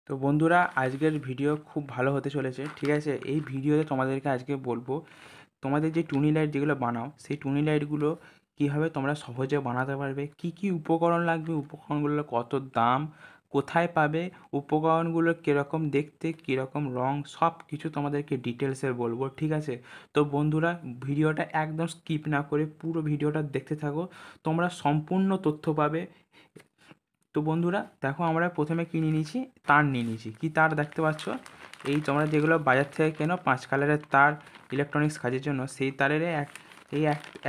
তো বন্ধুরা, আজকের ভিডিও খুব ভালো হতে চলেছে। ঠিক আছে, এই ভিডিওতে তোমাদেরকে আজকে বলবো তোমাদের যে টুনি লাইট যেগুলো বানাও, সেই টুনি লাইটগুলো কীভাবে তোমরা সহজে বানাতে পারবে, কি কি উপকরণ লাগবে, উপকরণগুলোর কত দাম, কোথায় পাবে, উপকরণগুলো কীরকম দেখতে, কীরকম রং, সব কিছু তোমাদেরকে ডিটেলসে বলবো। ঠিক আছে, তো বন্ধুরা, ভিডিওটা একদম স্কিপ না করে পুরো ভিডিওটা দেখতে থাকো, তোমরা সম্পূর্ণ তথ্য পাবে। তো বন্ধুরা দেখো, আমরা প্রথমে কিনে নিয়েছি, তার নিয়ে নিয়েছি। কি তার দেখতে পাচ্ছ, এই তোমরা যেগুলো বাজার থেকে কেনো 5 কালারের তার ইলেকট্রনিক্স কাজের জন্য, সেই তারের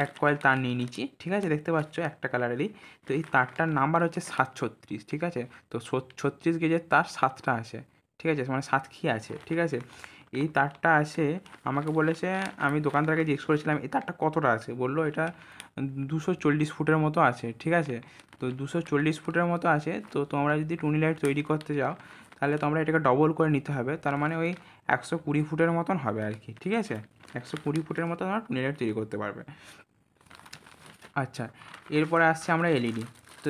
এক কয়েল তার নিয়ে নিয়েছি। ঠিক আছে, দেখতে পাচ্ছ একটা কালারেরই। তো এই তারটার নাম্বার হচ্ছে 736। ঠিক আছে, তো 36 গেজের তার 7টা আছে। ঠিক আছে, মানে 7 কি আছে। ঠিক আছে, এই তারটা আছে, আমাকে বলেছে, আমি দোকানদারকে জিজ্ঞেস করেছিলাম এই তারটা কতটা আছে, বললো এটা 240 ফুটের মতো আছে। ঠিক আছে, তো 240 ফুটের মতো আছে। তো তোমরা যদি টুনি লাইট তৈরি করতে যাও, তাহলে তোমরা এটাকে ডবল করে নিতে হবে, তার মানে ওই 120 ফুটের মতন হবে আর কি। ঠিক আছে, 120 ফুটের মতো তোমরা টুনি লাইট তৈরি করতে পারবে। আচ্ছা, এরপরে আসছে আমরা এলইডি। তো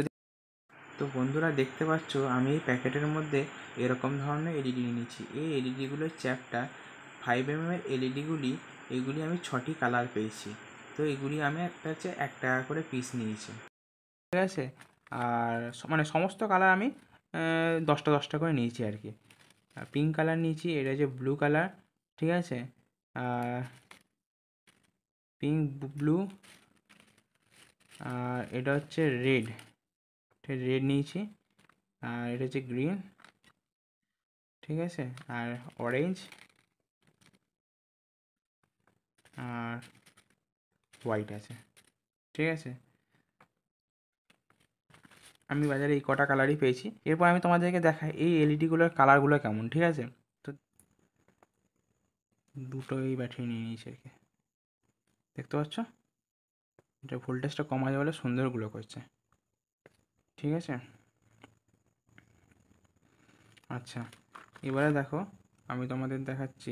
তো বন্ধুরা দেখতে পাচ্ছ, আমি এই প্যাকেটের মধ্যে এরকম ধরনের এলইডি নিয়েছি। এই এলইডিগুলোর চ্যাপটা 5 mm এলইডিগুলি, এগুলি আমি 6টি কালার পেয়েছি। তো এগুলি আমি একটা হচ্ছে 1 টাকা করে পিস নিয়েছি। ঠিক আছে, আর মানে সমস্ত কালার আমি 10টা 10টা করে নিয়েছি আর কি। পিঙ্ক কালার নিয়েছি, এটা হচ্ছে ব্লু কালার। ঠিক আছে, আর পিঙ্ক ব্লু, আর এটা হচ্ছে রেড, রেড নিয়েছি। আর এটা হচ্ছে গ্রিন। ঠিক আছে, আর অরেঞ্জ, আর হোয়াইট আছে। ঠিক আছে, আমি বাজারে এই কটা কালারই পেয়েছি। এরপর আমি তোমাদেরকে দেখাই এই এলইডিগুলোর কালারগুলো কেমন। ঠিক আছে, তো দুটোই ব্যাটারি নিয়ে নিয়েছি আর কি। দেখতে পাচ্ছ, এটা ভোল্টেজটা কম আছে বলে সুন্দর গ্লো করছে। ঠিক আছে, আচ্ছা, এবারে দেখো, আমি তোমাদের দেখাচ্ছি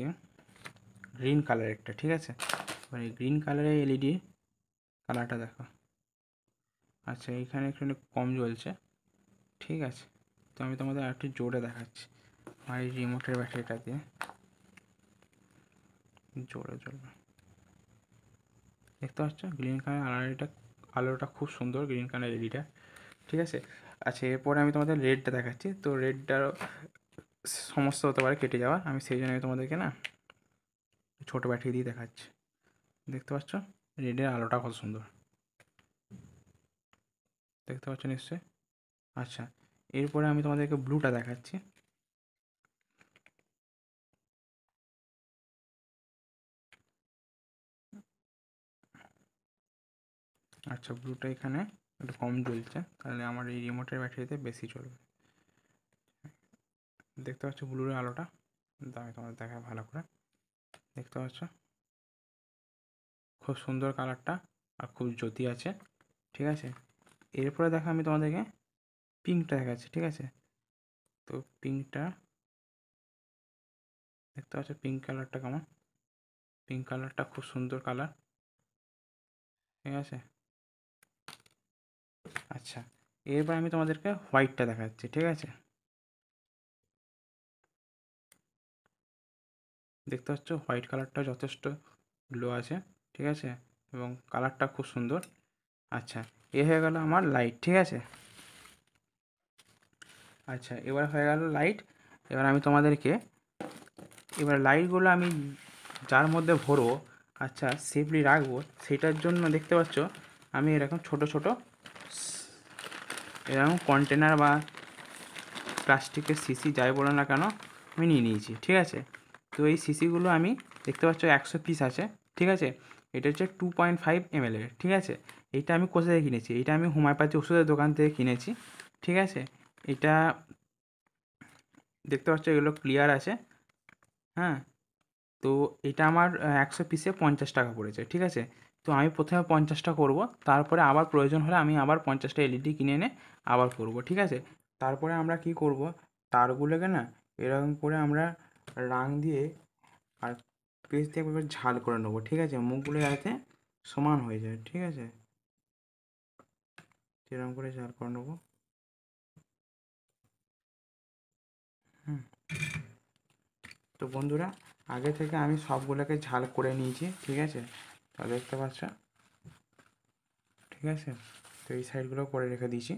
গ্রিন কালার একটা। ঠিক আছে, এবার এই গ্রিন কালারের এলইডি কালারটা দেখো। আচ্ছা, এইখানে একটু কম জ্বলছে। ঠিক আছে, তো আমি তোমাদের আরেকটু জোরে দেখাচ্ছি, আর এই রিমোটের ব্যাটারিটা দিয়ে জোরে জ্বলবে। দেখতে পাচ্ছ গ্রিন কালার আলোটা খুব সুন্দর, গ্রিন কালার এলইডিটা। ঠিক আছে, আচ্ছা, এরপরে আমি তোমাদের রেডটা দেখাচ্ছি। তো রেডটারও সমস্যা হতে পারে কেটে যাওয়া, আমি সেই জন্য আমি তোমাদেরকে না ছোটো ব্যাটারি দিয়ে দেখাচ্ছি। দেখতে পাচ্ছ রেডের আলোটা কত সুন্দর, দেখতে পাচ্ছ নিশ্চয়ই। আচ্ছা, এরপরে আমি তোমাদেরকে ব্লুটা দেখাচ্ছি। আচ্ছা, ব্লুটা এখানে একটু কম জ্বলছে, তাহলে আমার এই রিমোটের ব্যাটারিতে বেশি চলবে। দেখতে পাচ্ছ ব্লুর আলোটা, আমি তোমাদের দেখা ভালো করে। দেখতে পাচ্ছ খুব সুন্দর কালারটা, আর খুব জ্যোতি আছে। ঠিক আছে, এরপরে দেখো আমি তোমাদেরকে পিঙ্কটা দেখাচ্ছি। ঠিক আছে, তো পিঙ্কটা দেখতে পাচ্ছ, পিঙ্ক কালারটা কেমন, পিঙ্ক কালারটা খুব সুন্দর কালার। ঠিক আছে, আচ্ছা, এরপর আমি তোমাদেরকে হোয়াইটটা দেখাচ্ছি। ঠিক আছে, দেখতে পাচ্ছ হোয়াইট কালারটা যথেষ্ট গ্লো আছে। ঠিক আছে, এবং কালারটা খুব সুন্দর। আচ্ছা, এ হয়ে গেল আমার লাইট। ঠিক আছে, আচ্ছা, এবার হয়ে গেল লাইট। এবার আমি তোমাদেরকে, এবার লাইটগুলো আমি যার মধ্যে ভরবো, আচ্ছা সেফলি রাখবো, সেটার জন্য দেখতে পাচ্ছ আমি এরকম ছোট ছোট এরকম কন্টেনার বা প্লাস্টিকের শিশি যাই বলো না কেন, আমি নিয়ে নিয়েছি। ঠিক আছে, তো এই শিশিগুলো আমি দেখতে পাচ্ছ 100 পিস আছে। ঠিক আছে, এটা হচ্ছে 2.5 ml এর। ঠিক আছে, এইটা আমি কোথা থেকে কিনেছি, এটা আমি হোমিওপ্যাথি ওষুধের দোকান থেকে কিনেছি। ঠিক আছে, এটা দেখতে পাচ্ছ এগুলো ক্লিয়ার আছে। হ্যাঁ, তো এটা আমার 100 পিসে 50 টাকা পড়েছে। ঠিক আছে, তো আমি প্রথমে 50টা করব, তারপরে আবার প্রয়োজন হলে আমি আবার 50টা এলইডি কিনে এনে আবার করব। ঠিক আছে, তারপরে আমরা কি করব, তারগুলোকে না এরকম করে আমরা রাং দিয়ে আর পেজ দিয়ে একবার ঝাল করে নেবো। ঠিক আছে, মুখগুলো যাতে সমান হয়ে যায়। ঠিক আছে, এরকম করে ঝাল করে নেবো। হুম, তো বন্ধুরা, আগে থেকে আমি সবগুলোকে ঝাল করে নিয়েছি, ঠিক আছে? তা দেখতে পাচ্ছ, ঠিক আছে? তো এই সাইডগুলো করে রেখে দিয়েছি,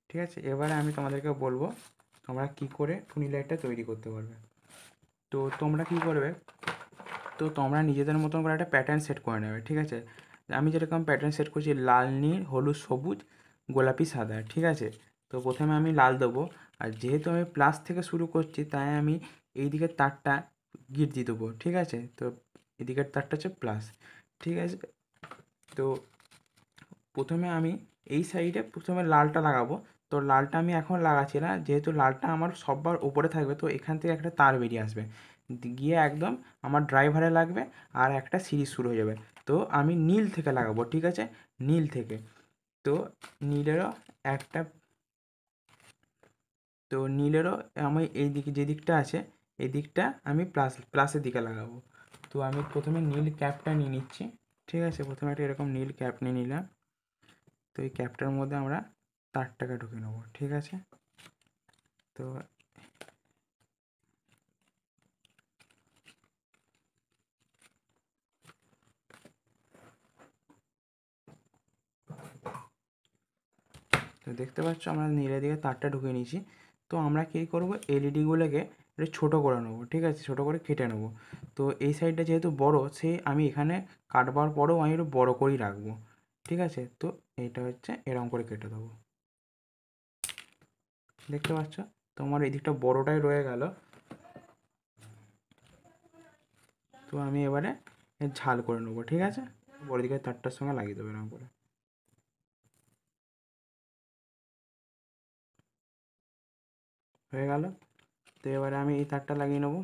ঠিক আছে? এবারে আমি তোমাদেরকে বলবো তোমরা কী করে টুনি লাইটটা তৈরি করতে পারবে। তো তোমরা কী করবে, তো তোমরা নিজেদের মতন করে একটা প্যাটার্ন সেট করে নেবে, ঠিক আছে? আমি যেরকম প্যাটার্ন সেট করছি, লাল, নীল, হলুদ, সবুজ, গোলাপি, সাদা, ঠিক আছে? তো প্রথমে আমি লাল দেবো, আর যেহেতু আমি প্লাস থেকে শুরু করছি তাই আমি এই দিকের তারটা গিট দিয়ে দেবো, ঠিক আছে? তো এদিকের তারটা হচ্ছে প্লাস, ঠিক আছে? তো প্রথমে আমি এই সাইডে প্রথমে লালটা লাগাবো। তো লালটা আমি এখন লাগাচ্ছি না, যেহেতু লালটা আমার সবার উপরে থাকবে, তো এখান থেকে একটা তার বেরিয়ে আসবে, গিয়ে একদম আমার ড্রাইভারে লাগবে, আর একটা সিরিজ শুরু হয়ে যাবে। তো আমি নীল থেকে লাগাবো, ঠিক আছে? নীল থেকে। তো নীলেরও একটা, তো নীলেরও আমি এই দিকে যে দিকটা আছে এই দিকটা আমি প্লাসের দিকে লাগাবো। তো আমি প্রথমে নীল ক্যাপটা নিয়ে নিচ্ছি, ঠিক আছে? প্রথমে একটা এরকম নীল ক্যাপ নিয়ে নিলাম। তো এই ক্যাপটার মধ্যে আমরা তারটাকে ঢুকে নেবো, ঠিক আছে? তো তো দেখতে পাচ্ছ আমরা নীলের দিকে তারটা ঢুকিয়ে নিয়েছি। তো আমরা কী করবো, এলইডিগুলোকে একটু ছোটো করে নেবো, ঠিক আছে? ছোটো করে কেটে নেবো। তো এই সাইডটা যেহেতু বড়, সেই আমি এখানে কাটবার পরেও আমি একটু বড়ো করেই রাখবো, ঠিক আছে? তো এইটা হচ্ছে এরকম করে কেটে দেবো, দেখতে পাচ্ছ? তোমার এই দিকটা বড়োটাই রয়ে গেল। তো আমি এবারে ঝাল করে নেবো, ঠিক আছে? বড় দিকে তারটার সঙ্গে লাগিয়ে দেবো এরকম করে, হয়ে গেল। তো এবারে আমি এই তারটা লাগিয়ে নেবো।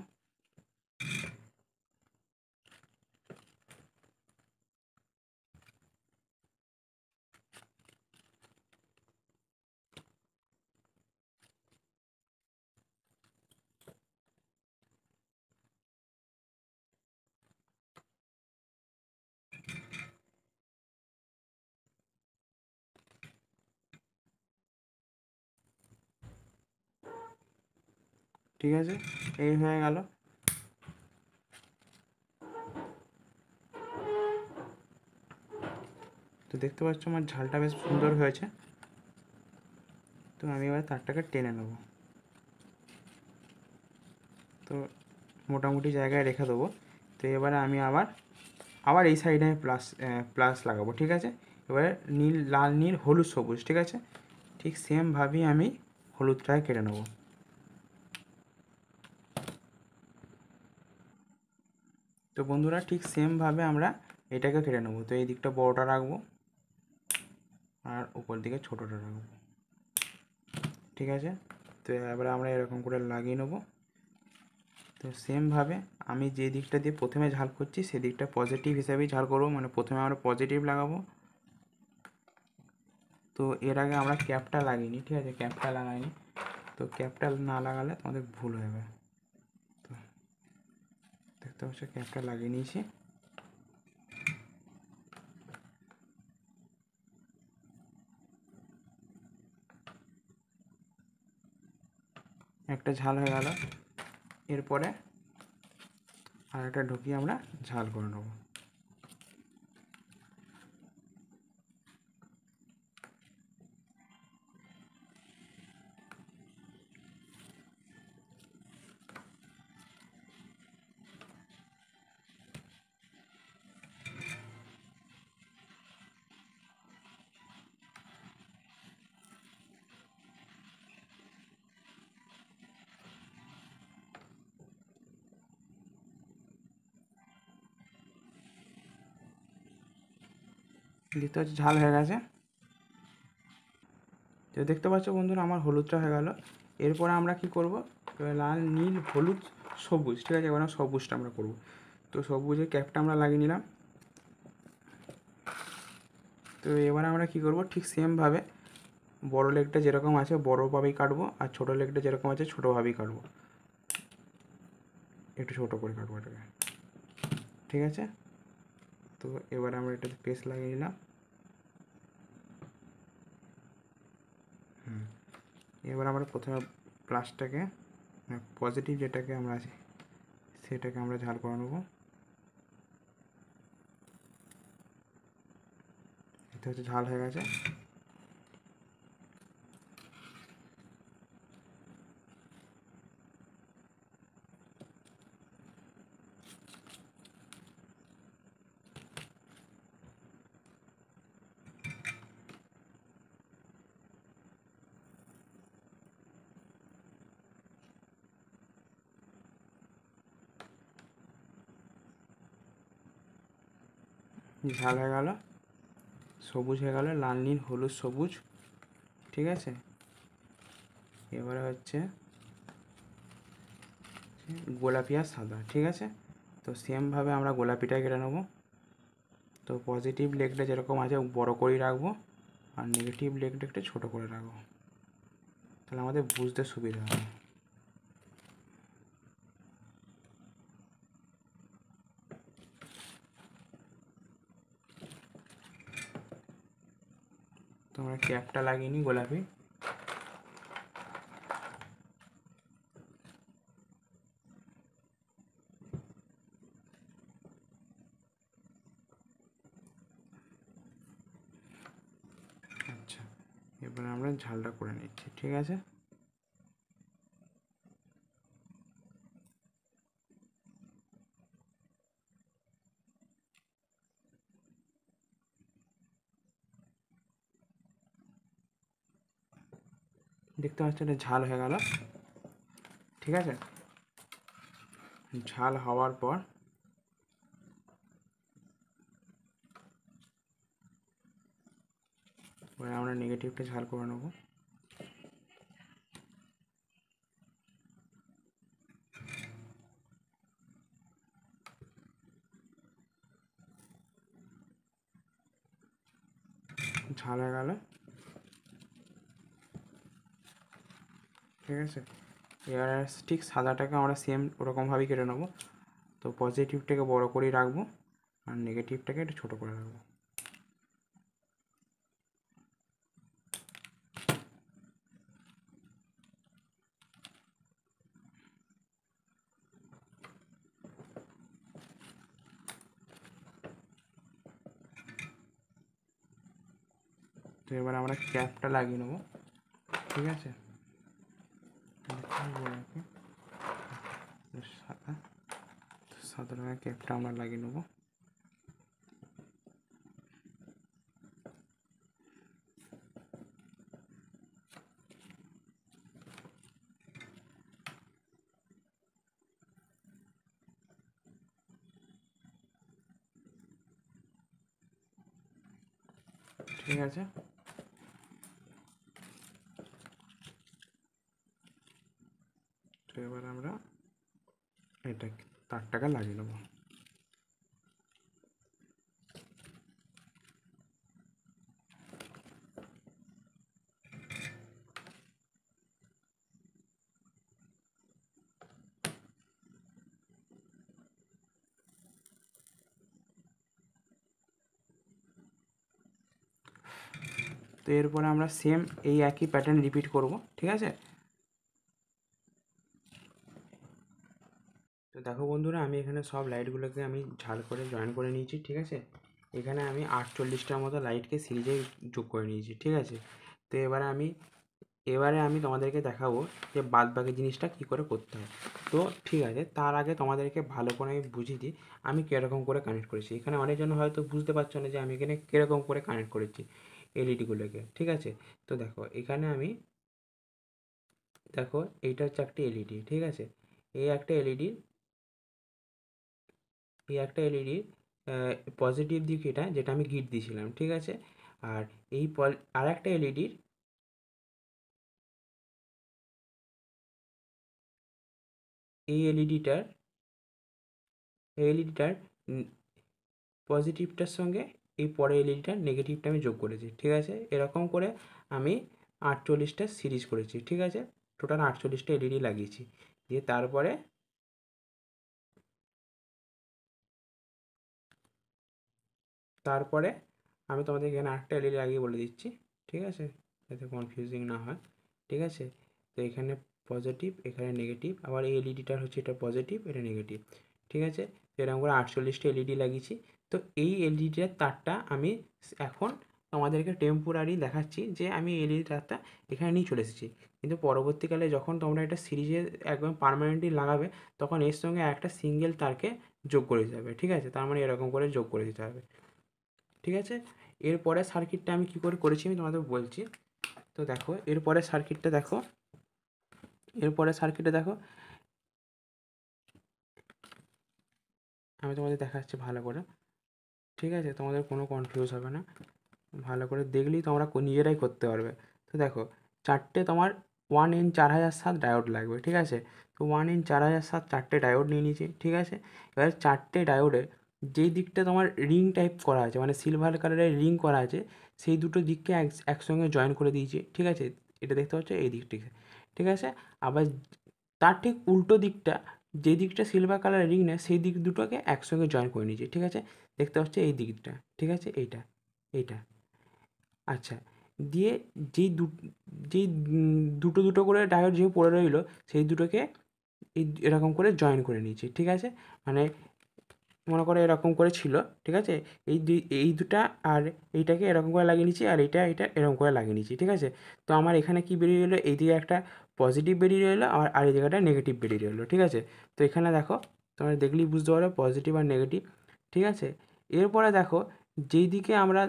ঠিক আছে, এই হয়ে গেল। তো দেখতে পাচ্ছ আমার ঝালটা বেশ সুন্দর হয়েছে। তো আমি এবার তারটাকে টেনে নেব। তো মোটামুটি জায়গায় রেখে দেবো। তো এবারে আমি আবার আবার এই সাইডে আমি প্লাস লাগাবো, ঠিক আছে? এবারে নীল, লাল, নীল, হলুদ, সবুজ, ঠিক আছে? ঠিক সেমভাবেই আমি হলুদটাকে কেটে নেবো। তো বন্ধুরা, ঠিক সেমভাবে আমরা এটাকে কেটে নেবো। তো এই দিকটা বড়োটা রাখবো আর উপর দিকে ছোটোটা রাখবো, ঠিক আছে? তো এবারে আমরা এরকম করে লাগিয়ে নেবো। তো সেমভাবে আমি যে দিকটা দিয়ে প্রথমে ঝাল করছি সেদিকটা পজিটিভ হিসাবেই ঝাল করবো, মানে প্রথমে আমরা পজিটিভ লাগাবো। তো এর আগে আমরা ক্যাপটা লাগিয়ে, ঠিক আছে? ক্যাপটা লাগাইনি। তো ক্যাপটা না লাগালে তোমাদের ভুল হয়ে যাবে। তো দেখতে পাচ্ছ ক্যাপটা লাগিয়ে নিয়েছি। একটা ঝাল হয়ে গেল। এরপরে আর একটা ঢুকিয়ে আমরা ঝাল করে নেবো। দেখতে পাচ্ছি ঝাল হয়ে গেছে। তো দেখতে পাচ্ছ বন্ধুরা আমার হলুদটা হয়ে গেল। এরপরে আমরা কি করব, লাল, নীল, হলুদ, সবুজ, ঠিক আছে? এবার সবুজটা আমরা করব। তো সবুজের ক্যাপটা আমরা লাগিয়ে নিলাম। তো এবার আমরা কি করব, ঠিক সেমভাবে বড় লেগটা যেরকম আছে বড়োভাবেই কাটবো, আর ছোটো লেগটা যেরকম আছে ছোটোভাবেই কাটবো। একটু ছোটো করে কাটবো এটাকে, ঠিক আছে? তো এবার আমরা এটাতে পেস্ট লাগিয়ে নিলাম। এবার আমরা প্রথমে প্লাসটাকে পজিটিভ যেটাকে আমরা আছি সেটাকে আমরা ঝাল করে নেবো। এটা হচ্ছে ঝাল হয়ে গেছে। ঝাল হয়ে গেল, সবুজ হয়ে গেল, লাল নীল হলুদ সবুজ, ঠিক আছে। এবারে হচ্ছে গোলাপি আর সাদা, ঠিক আছে। তো সেমভাবে আমরা গোলাপিটা কেটে নেবো। তো পজিটিভ লেগটা যেরকম আছে বড় করেই রাখবো, আর নেগেটিভ লেগটা একটু ছোটো করে রাখবো, তাহলে আমাদের বুঝতে সুবিধা হবে। তো আমরা ক্যাপটা লাগিয়ে নিই গোলাপি। আচ্ছা, এবারে আমরা ঝালটা করে নিচ্ছি, ঠিক আছে। দেখতে পাচ্ছি এটা ঝাল হয়ে গেল, ঠিক আছে। ঝাল হওয়ার পর এবার আমরা নেগেটিভটা ঝাল করে নেবো। ঝাল হয়ে গেল, ঠিক আছে। এবার ঠিক সাদাটাকে আমরা সেম ওরকমভাবেই কেটে নেবো। তো পজিটিভটাকে বড় করেই রাখবো, আর নেগেটিভটাকে একটু ছোটো করে রাখবো। তো এবার আমরা ক্যাপটা লাগিয়ে নেবো, ঠিক আছে। সাদা, সাদা রঙের ক্যাপটা আমরা লাগিয়ে নেবো। ঠিক আছে। তো এবার আমরা এটা তারটাকে লাগিয়ে নেবো। তো এরপরে আমরা সেম এই একই প্যাটার্ন রিপিট করব, ঠিক আছে। তো দেখো বন্ধুরা, আমি এখানে সব লাইটগুলোকে আমি ঝাল করে জয়েন করে নিয়েছি, ঠিক আছে। এখানে আমি 48টার মতো লাইটকে সিরিজে যোগ করে নিয়েছি, ঠিক আছে। তো এবারে আমি তোমাদেরকে দেখাবো যে বাদ বাকি জিনিসটা কী করে করতে হয়। তো ঠিক আছে, তার আগে তোমাদেরকে ভালো করে আমি বুঝিয়ে দিই আমি কীরকম করে কানেক্ট করেছি। এখানে অনেকজন হয়তো বুঝতে পারছো না যে আমি এখানে কীরকম করে কানেক্ট করেছি এলইডিগুলোকে, ঠিক আছে। তো দেখো এখানে আমি, দেখো এইটা হচ্ছে একটা এলইডি, ঠিক আছে। এই একটা এলইডি, এই একটা এলইডির পজিটিভ দিক এটা, যেটা আমি গিট দিয়েছিলাম, ঠিক আছে। আর এই আর একটা এলইডির, এই এলইডিটার এলইডিটার পজিটিভটার সঙ্গে এই পরের এলইডিটার নেগেটিভটা আমি যোগ করেছি, ঠিক আছে। এরকম করে আমি 48টা সিরিজ করেছি, ঠিক আছে। টোটাল 48টা এলইডি লাগিয়েছি, দিয়ে তারপরে আমি তোমাদের এখানে আরেকটা এলইডি লাগিয়ে বলে দিচ্ছি, ঠিক আছে, যাতে কনফিউজিং না হয়, ঠিক আছে। তো এখানে পজিটিভ, এখানে নেগেটিভ, আবার এই এলইডিটার হচ্ছে এটা পজিটিভ, এটা নেগেটিভ, ঠিক আছে। এরকম করে 48টা এলইডি লাগিয়েছি। তো এই এলইডিটার তারটা আমি এখন তোমাদেরকে টেম্পোরারি দেখাচ্ছি যে আমি এলইডি তারটা এখানে নিয়ে চলে এসেছি, কিন্তু পরবর্তীকালে যখন তোমরা এটা সিরিজে একদম পার্মানেন্টলি লাগাবে তখন এর সঙ্গে একটা সিঙ্গেল তারকে যোগ করে দিতে হবে, ঠিক আছে। তার মানে এরকম করে যোগ করে দিতে হবে, ঠিক আছে। এরপরে সার্কিটটা আমি কী করে করেছি আমি তোমাদের বলছি। তো দেখো এরপরে সার্কিটটা দেখো, এরপরে সার্কিটে দেখো, আমি তোমাদের দেখাচ্ছি ভালো করে, ঠিক আছে, তোমাদের কোনো কনফিউজ হবে না, ভালো করে দেখলেই তোমরা নিজেরাই করতে পারবে। তো দেখো চারটে তোমার 1N4007 ডায়োড লাগবে, ঠিক আছে। তো 1N4007 চারটে ডায়োড নিয়ে নিয়েছি, ঠিক আছে। এবার চারটে ডায়োডে যেই দিকটা তোমার রিং টাইপ করা আছে, মানে সিলভার কালারের রিং করা আছে, সেই দুটো দিককে একসঙ্গে জয়েন করে দিয়েছি, ঠিক আছে। এটা দেখতে পাচ্ছ এই দিকটিকে, ঠিক আছে। আবার তার ঠিক উল্টো দিকটা, যে দিকটা সিলভার কালারের রিং নেয় সেই দিক দুটোকে একসঙ্গে জয়েন করে নিয়েছি, ঠিক আছে। দেখতে পাচ্ছ এই দিকটা, ঠিক আছে, এইটা এইটা। আচ্ছা, দিয়ে যেই দুটো দুটো করে ডায়োড যে পড়ে রইলো সেই দুটোকে এরকম করে জয়েন করে নিয়েছি, ঠিক আছে। মানে মনে করো এরকম করে ছিল, ঠিক আছে। এই দুটা আর এইটাকে এরকম করে লাগিয়ে নিয়েছি, আর এটা এরকম করে লাগিয়ে নিয়েছি, ঠিক আছে। তো আমার এখানে কি বেরিয়ে এলো, এইদিকে একটা পজিটিভ বেরিয়ে এলো আর এই জায়গাটা নেগেটিভ বেরিয়ে এলো, ঠিক আছে। তো এখানে দেখো তোমরা দেখলেই বুঝতে পারো পজিটিভ আর নেগেটিভ, ঠিক আছে। এরপরে দেখো যেই দিকে আমরা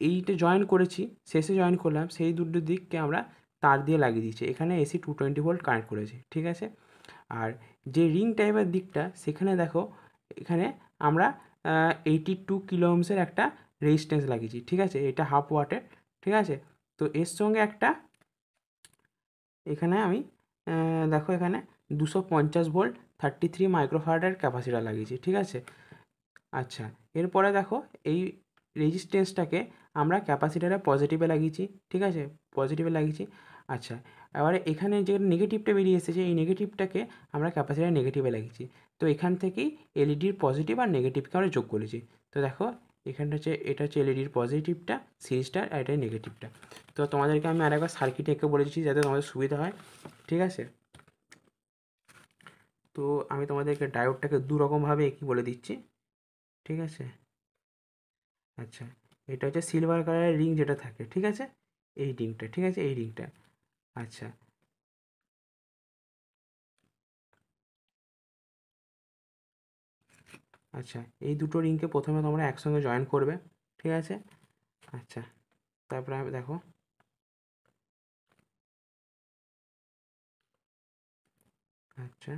এইটা জয়েন করেছি, শেষে জয়েন করলাম, সেই দুটো দিককে আমরা তার দিয়ে লাগিয়ে দিয়েছি, এখানে এসি 220 ভোল্ট কানেক্ট করেছি, ঠিক আছে। আর যে রিং টাইপের দিকটা সেখানে দেখো এখানে আমরা 82 কিলো ওহমসের একটা রেজিস্ট্যান্স লাগিয়েছি, ঠিক আছে। এটা হাফ ওয়াটের, ঠিক আছে। তো এর সঙ্গে একটা এখানে আমি দেখো এখানে 250 ভোল্ট 33 মাইক্রোফ্যারাডের ক্যাপাসিটার লাগিয়েছি, ঠিক আছে। আচ্ছা, এরপরে দেখো এই রেজিস্ট্যান্সটাকে আমরা ক্যাপাসিটারে পজিটিভে লাগিয়েছি, ঠিক আছে, পজিটিভে লাগিয়েছি। আচ্ছা, এবারে এখানে যে নেগেটিভটা বেরিয়ে এসেছে এই নেগেটিভটাকে আমরা ক্যাপাসিটারে নেগেটিভে লাগিয়েছি। তো এখান থেকেই এলইডির পজিটিভ আর নেগেটিভকে আমরা যোগ করেছি। তো দেখো এখানটা হচ্ছে, এটা হচ্ছে এলইডির পজিটিভটা সিরিজটা, আর এটা নেগেটিভটা। তো তোমাদেরকে আমি আরেকবার সার্কিট এঁকে বলেছি যাতে তোমাদের সুবিধা হয়, ঠিক আছে। তো আমি তোমাদেরকে ডায়োডটাকে দু রকমভাবে এঁকে বলে দিচ্ছি, ঠিক আছে। আচ্ছা, এটা হচ্ছে সিলভার কালারের রিং যেটা থাকে, ঠিক আছে, এই রিংটা, ঠিক আছে, এই রিংটা। আচ্ছা, আচ্ছা, এই দুটো রিংকে প্রথমে তোমরা একসঙ্গে জয়েন করবে, ঠিক আছে। আচ্ছা, তারপরে আমি দেখো, আচ্ছা,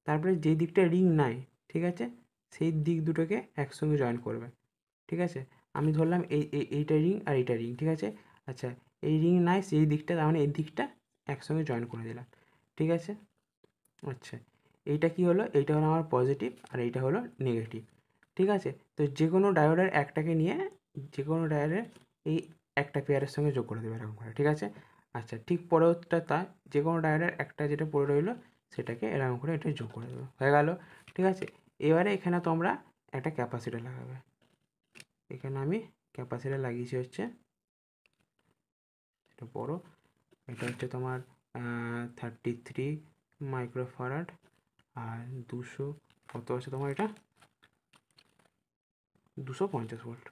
তারপরে যে দিকটা রিং নাই, ঠিক আছে, সেই দিক দুটোকে একসঙ্গে জয়েন করবে, ঠিক আছে। আমি ধরলাম এইটা রিং আর এইটা রিং, ঠিক আছে। আচ্ছা, এই রিং নাই সেই দিকটা, তার মানে এই দিকটা একসঙ্গে জয়েন করে দিলাম, ঠিক আছে। আচ্ছা, এইটা কি হলো, এইটা হলো আমার পজিটিভ আর এইটা হলো নেগেটিভ, ঠিক আছে। তো যে কোনো ডায়োডের একটাকে নিয়ে যে কোনো ডায়োডের এই একটা পেয়ারের সঙ্গে যোগ করে দেবে এরকম করে, ঠিক আছে। আচ্ছা, ঠিক পরেরটা তা যে কোনো ডায়োডের একটা যেটা পড়ে রইলো সেটাকে এরকম করে এটা যোগ করে দেবে, হয়ে গেল, ঠিক আছে। এবারে এখানে তোমরা একটা ক্যাপাসিটার লাগাবে, এখানে আমি ক্যাপাসিটার লাগিয়েছি হচ্ছে এটা বড়, এটা হচ্ছে তোমার 33 মাইক্রোফ্যারাড, আর 200 কত আছে তোমার এটা 250 ভোল্ট।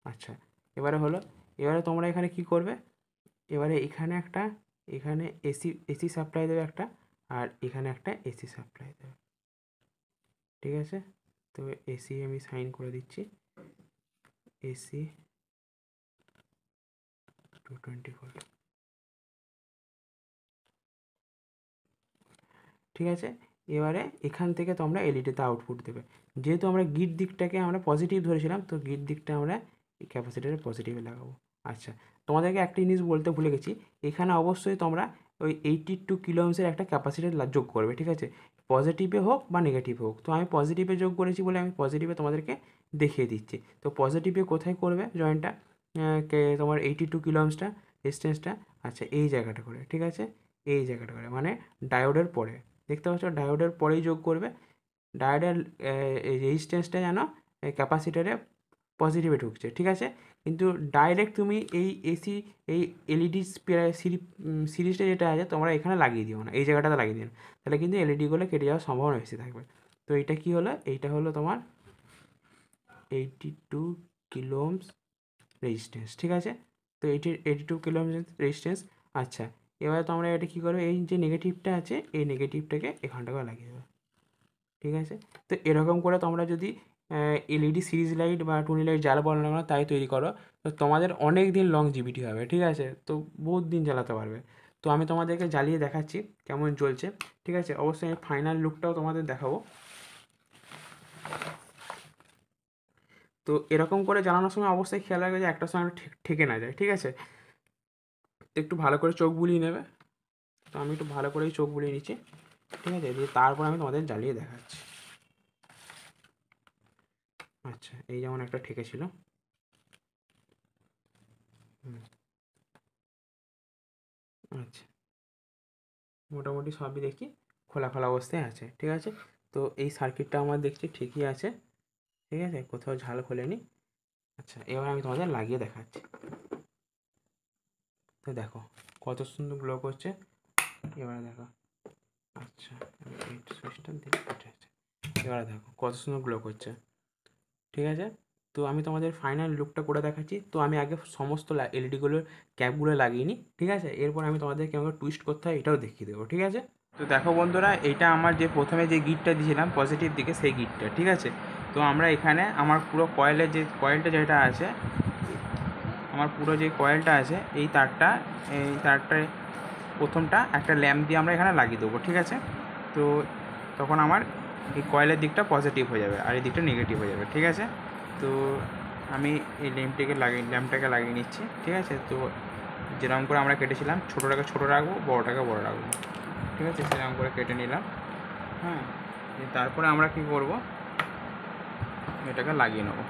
আচ্ছা, এবারে হলো, এবারে তোমরা এখানে কি করবে, এবারে এখানে একটা, এখানে এসি সাপ্লাই দেবে একটা, আর এখানে একটা এসি সাপ্লাই দেবে, ঠিক আছে। তো এসি আমি সাইন করে দিচ্ছি, এসি 220 ভোল্ট, ঠিক আছে। এবারে এখান থেকে তোমরা এলইডিতে আউটপুট দেবে, যেহেতু আমরা গিট দিকটাকে আমরা পজিটিভ ধরেছিলাম তো গিট দিকটা আমরা এই ক্যাপাসিটারে পজিটিভে লাগাবো। আচ্ছা, তোমাদেরকে একটা জিনিস বলতে ভুলে গেছি, এখানে অবশ্যই তোমরা ওই 82 কিলো ওহমসের একটা ক্যাপাসিটার যোগ করবে, ঠিক আছে, পজিটিভে হোক বা নেগেটিভে হোক। তো আমি পজিটিভে যোগ করেছি বলে আমি পজিটিভে তোমাদেরকে দেখিয়ে দিচ্ছি। তো পজিটিভে কোথায় করবে জয়েন্টটা, তোমার 82 কিলো ওহমসটা রেজিস্ট্যান্সটা, আচ্ছা এই জায়গাটা করে, ঠিক আছে, এই জায়গাটা করে, মানে ডায়োডের পরে, দেখতে পাচ্ছ ডায়োডের পরেই যোগ করবে। ডায়োডের রেজিস্ট্যান্সটা যেন ক্যাপাসিটারে পজিটিভে ঢুকছে, ঠিক আছে। কিন্তু ডাইরেক্ট তুমি এই এসি এই এলইডি সিরিজটা যেটা আছে তোমরা এখানে লাগিয়ে দিও না, এই জায়গাটাতে লাগিয়ে দিও না, তাহলে কিন্তু এলইডিগুলো কেটে যাওয়ার সম্ভাবনা বেশি থাকবে। তো এইটা কী হলো, এইটা হলো তোমার 82 কিলো ওহমস রেজিস্ট্যান্স, ঠিক আছে। তো 82 কিলো ওহমস রেজিস্ট্যান্স। আচ্ছা, এবার তোমরা এটা কী করবে, এই যে নেগেটিভটা আছে এই নেগেটিভটাকে এখানটাকে লাগিয়ে দেবে, ঠিক আছে। তো এরকম করে তোমরা যদি এলইডি সিরিজ লাইট বা টুনি লাইট যারা বলো না কেন তাই তৈরি করো, তো তোমাদের অনেক দিন লংজিভিটি হবে, ঠিক আছে। তো বহুত দিন চালাতে পারবে। তো আমি তোমাদেরকে জ্বালিয়ে দেখাচ্ছি কেমন জ্বলছে, ঠিক আছে। অবশ্যই আমি ফাইনাল লুকটাও তোমাদের দেখাবো। তো এরকম করে জ্বালানোর সময় অবশ্যই খেয়াল রাখবে যে একটা সময় ঠেকে না যায়, ঠিক আছে। একটু ভালো করে চোখ বুলিয়ে নেবে। তো আমি একটু ভালো করেই চোখ বুলিয়ে নিচ্ছি, ঠিক আছে। দিয়ে তারপর আমি তোমাদের জ্বালিয়ে দেখাচ্ছি। আচ্ছা, এই যেমন একটা ঠেকেছিল। আচ্ছা, মোটামুটি সবই দেখি খোলা খোলা অবস্থায় আছে, ঠিক আছে। তো এই সার্কিটটা আমার দেখছি ঠিকই আছে, ঠিক আছে, কোথাও ঝাল খোলেনি। আচ্ছা, এবার আমি তোমাদের লাগিয়ে দেখাচ্ছি। তো দেখো কত সুন্দর গ্লো করছে, এবারে দেখো। আচ্ছা, এই সুইচটা দিই, আচ্ছা আচ্ছা, এবারে দেখো কত সুন্দর গ্লো করছে, ঠিক আছে। তো আমি তোমাদের ফাইনাল লুকটা করে দেখাচ্ছি। তো আমি আগে সমস্ত এলইডিগুলোর ক্যাপগুলো লাগিয়ে নিই, ঠিক আছে। এরপর আমি তোমাদের কেমন টুইস্ট করতে হয় এটাও দেখিয়ে দেবো, ঠিক আছে। তো দেখো বন্ধুরা, এইটা আমার যে প্রথমে যে গিটটা দিয়েছিলাম পজিটিভ দিকে সেই গিটটা, ঠিক আছে। তো আমরা এখানে আমার পুরো কয়েলের যে কয়েলটা যেটা আছে, আমার পুরো যে কয়েলটা আছে এই তারটায় প্রথমটা একটা ল্যাম্প দিয়ে আমরা এখানে লাগিয়ে দেবো, ঠিক আছে। তো তখন আমার এই কয়েলের দিকটা পজিটিভ হয়ে যাবে আর এই দিকটা নেগেটিভ হয়ে যাবে, ঠিক আছে। তো আমি এই ল্যাম্পটাকে লাগিয়ে নিচ্ছি, ঠিক আছে। তো যেরকম করে আমরা কেটেছিলাম, ছোটোটাকে ছোটো রাখবো, বড়োটাকে বড়ো রাখবো, ঠিক আছে, সেরকম করে কেটে নিলাম। হ্যাঁ, তারপরে আমরা কী করবো, এটাকে লাগিয়ে নেবো।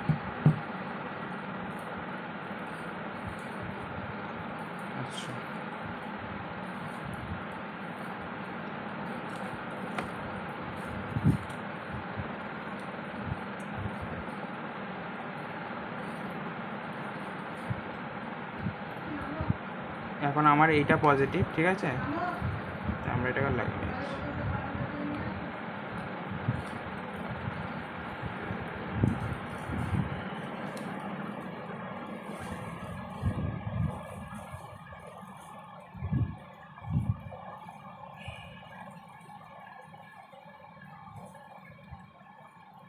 আচ্ছা, এখন আমার এইটা পজিটিভ, ঠিক আছে। আমরা এটাকে লাগিয়ে নিচ্ছি।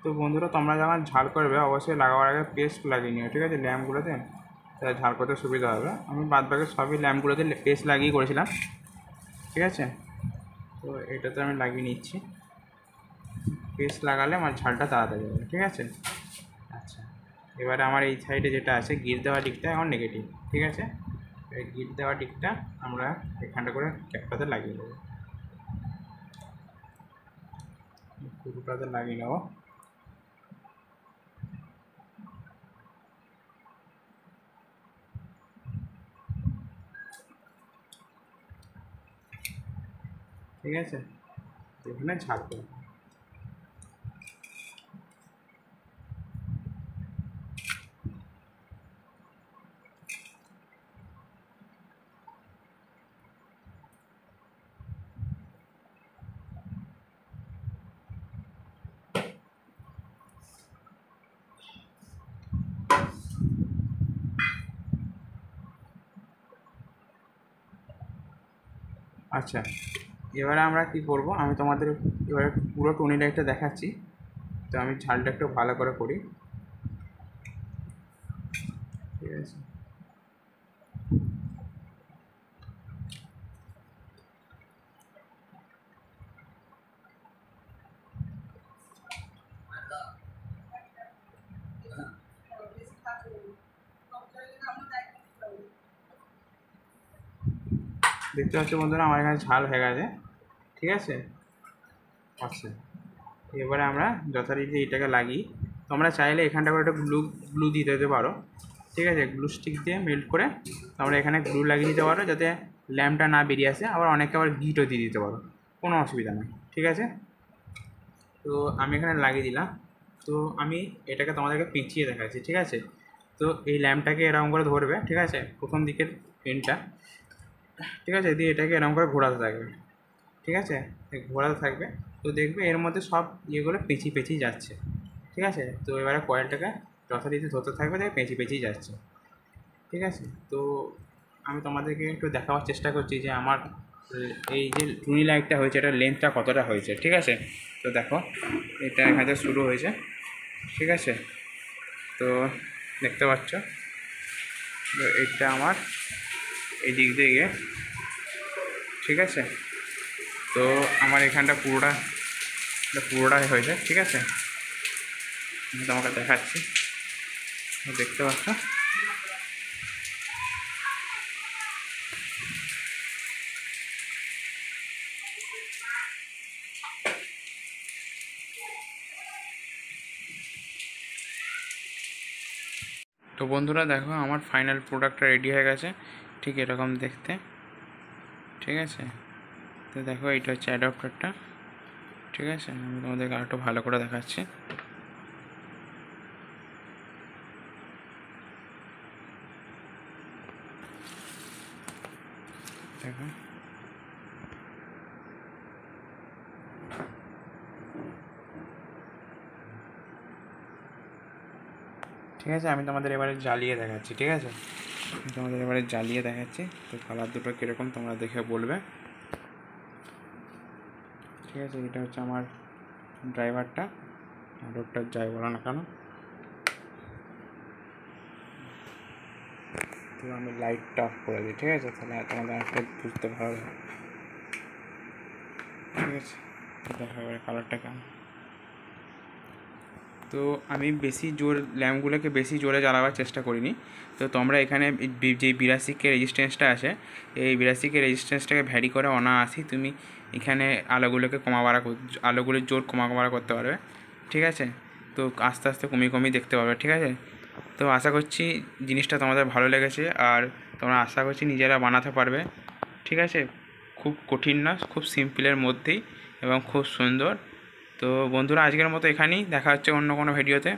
তো বন্ধুরা, তোমরা যখন ঝাল করবে অবশ্যই লাগাবার আগে পেস্ট লাগিয়ে নিও, ঠিক আছে, ল্যাম্পগুলোতে, তাহলে ঝাল করতে সুবিধা হবে। আমি বাদবাকি সবই ল্যাম্পগুলোতে পেস্ট লাগিয়ে করেছিলাম, ঠিক আছে। তো এটাতে আমি লাগিয়ে নিচ্ছি, পেস্ট লাগালে আমার ঝালটা তাড়াতাড়ি হবে, ঠিক আছে। আচ্ছা, এবারে আমার এই সাইডে যেটা আছে গিট দেওয়া দিকটা এখন নেগেটিভ, ঠিক আছে। এই গিট দেওয়া দিকটা আমরা এখানটা করে ক্যাপটাতে লাগিয়ে দেবো, পুরোটাতে লাগিয়ে নেবো। ঠিক আছে, এখানে ঝাল করবো। আচ্ছা, এবারে আমরা কী করবো, আমি তোমাদের এবারে পুরো টুনি লাইটটা দেখাচ্ছি। তো আমি ঝালটা একটু ভালো করে করি, ঠিক আছে। দেখতে পাচ্ছ বন্ধুরা, আমার এখানে ঝাল হয়ে গেছে, ঠিক আছে। আচ্ছা, এবারে আমরা যথারীতি এটাকে লাগিয়ে, তোমরা চাইলে এখানটা করে একটা গ্লু দিয়ে দিতে পারো, ঠিক আছে। গ্লু স্টিক দিয়ে মেল্ট করে তোমরা এখানে গ্লু লাগিয়ে দিতে পারো যাতে ল্যাম্পটা না বেরিয়ে আসে। আবার অনেকে আবার গিটও দিয়ে দিতে পারো, কোনো অসুবিধা নেই, ঠিক আছে। তো আমি এখানে লাগিয়ে দিলাম। তো আমি এটাকে তোমাদেরকে পেঁচিয়ে দেখাচ্ছি, ঠিক আছে। তো এই ল্যাম্পটাকে এরকম করে ধরবে, ঠিক আছে, প্রথম দিকের পেনটা, ঠিক আছে, দিয়ে এটাকে এরকম করে ঘোরাতে থাকবে, ঠিক আছে, ঘোরাতে থাকবে। তো দেখবে এর মধ্যে সব ইয়েগুলো পেঁচিয়ে পেঁচিয়ে যাচ্ছে, ঠিক আছে। তো এবারে কয়েলটাকে যথারীতি ধরতে থাকবে, দেখবে পেঁচিয়ে পেঁচিয়ে যাচ্ছে, ঠিক আছে। তো আমি তোমাদেরকে একটু দেখাবার চেষ্টা করছি যে আমার এই যে টুনি লাইটটা হয়েছে এটার লেন্থটা কতটা হয়েছে, ঠিক আছে। তো দেখো এটা এখান থেকে শুরু হয়েছে, ঠিক আছে। তো দেখতে পাচ্ছ, তো এটা আমার এই দিক দিয়ে গিয়ে, ঠিক আছে। তো আমার এখানটা পুরোটাই হয়েছে, ঠিক আছে। আমি তোমাকে দেখাচ্ছি, দেখতে পাচ্ছ। তো বন্ধুরা দেখো আমার ফাইনাল প্রোডাক্টটা রেডি হয়ে গেছে, ঠিক এরকম দেখতে, ঠিক আছে। তো দেখো এটা হচ্ছে অ্যাডাপ্টারটা, ঠিক আছে। আমি তোমাদেরকে আরেকটু ভালো করে দেখাচ্ছি, দেখো। ঠিক আছে, আমি তোমাদের এবারে জ্বালিয়ে দেখাচ্ছি, ঠিক আছে। আমি তোমাদের এবারে জ্বালিয়ে দেখাচ্ছি। তো কালার দুটো কীরকম তোমরা দেখে বলবে, ঠিক আছে। এটা হচ্ছে আমার ড্রাইভারটা, অ্যাডাপ্টার যাই বলো না কেন। তো আমি লাইটটা অফ করে দিই, ঠিক আছে, তাহলে তোমাদের একটা বুঝতে ভালো লাগে, ঠিক আছে। দেখো এবারে কালারটা কেমন। তো আমি বেশি জোর ল্যাম্পগুলোকে বেশি জোরে জ্বালাবার চেষ্টা করিনি। তো তোমরা এখানে যে 82K রেজিস্ট্যান্সটা আছে, এই 82K রেজিস্ট্যান্সটাকে ভ্যারি করে অনায়াসি তুমি এখানে আলোগুলোকে আলোগুলোর জোর কমা করতে পারবে, ঠিক আছে। তো আস্তে আস্তে কমিয়ে দেখতে পাবে, ঠিক আছে। তো আশা করছি জিনিসটা তোমাদের ভালো লেগেছে, আর তোমরা আশা করছি নিজেরা বানাতে পারবে, ঠিক আছে। খুব কঠিন না, খুব সিম্পলের মধ্যেই এবং খুব সুন্দর। তো বন্ধুরা আজকের মতো এখানেই, দেখা হচ্ছে অন্য কোনো ভিডিওতে।